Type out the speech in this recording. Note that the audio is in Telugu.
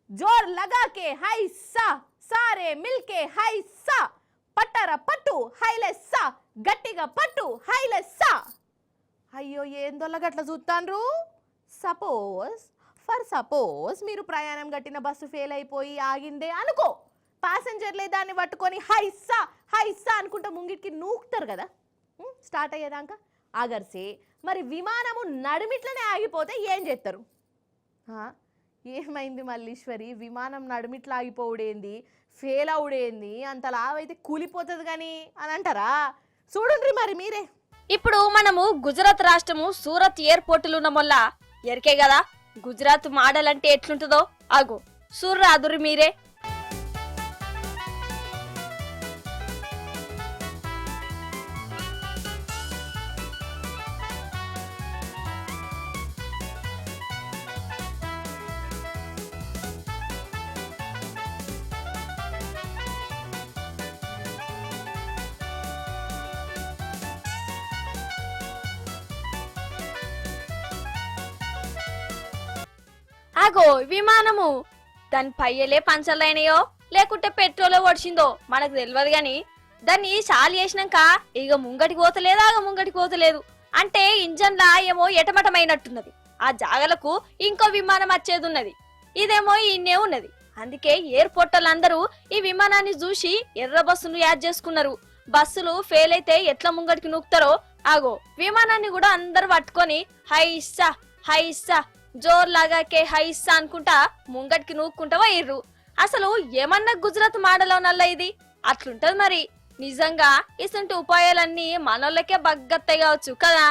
जोर लगा के हाई सा सारे मिलके हाई सा పట్టర పట్టు హైలెస్సా గట్టిగా పట్టు హైలెస్సా. అయ్యో ఏందోళ్ళ గట్ల చూస్తాండ్రు. సపోజ్ మీరు ప్రయాణం గట్టిన బస్సు ఫెయిల్ అయిపోయి ఆగిందే అనుకో, ప్యాసింజర్లే దాన్ని పట్టుకొని హైస్సా హైస్సా అనుకుంటా ముంగిటికి నూకుతారు కదా స్టార్ట్ అయ్యేదాకా. ఆగర్సే మరి విమానము నడుమిట్లనే ఆగిపోతే ఏం చేస్తారు? ఏమైంది మల్లీశ్వరి, విమానం నడుమిట్లా ఆగిపోవుడేంది, ఫెయిల్ అవుడేంది, అంత లావైతే కూలిపోతుంది కానీ అని అంటారా? చూడండి మరి మీరే. ఇప్పుడు మనము గుజరాత్ రాష్ట్రము సూరత్ ఎయిర్పోర్టులు ఉన్న మొల్ల ఎరికే కదా గుజరాత్ మోడల్ అంటే ఎట్లుంటుందో. అగో సూర్రాదురి మీరే. ఆగో విమానము దాని పయ్యలే పంచర్లైనయో లేకుంటే పెట్రోల్ ఓడిచిందో మనకు తెలియదు గాని దాన్ని చాలు చేసినాక ఇక ముంగటికి పోతలేదు ఆగ ముంగటికి పోతలేదు అంటే ఇంజన్ లా ఏమో ఎటమటమైనట్టున్నది. ఆ జాగలకు ఇంకో విమానం వచ్చేది ఉన్నది, ఇదేమో ఇన్నే ఉన్నది. అందుకే ఎయిర్పోర్ట్ వాళ్ళందరూ ఈ విమానాన్ని చూసి ఎర్ర బస్సును యాడ్ చేసుకున్నారు. బస్సులు ఫెయిల్ అయితే ఎట్లా ముంగటికి నూకుతారో ఆగో విమానాన్ని కూడా అందరు పట్టుకొని హైస్సా హైస్సా జోర్ లాగాకే హైస్సా అనుకుంటా ముంగటికి నూక్కుంటా పోయిర్రు. అసలు ఏమన్నా గుజరాత్ మోడల్ నల్ల ఇది అట్లుంటది మరి. నిజంగా ఇసంటి ఉపాయాలన్నీ మనోళ్ళకే బగ్గత్తాయి కావచ్చు కదా.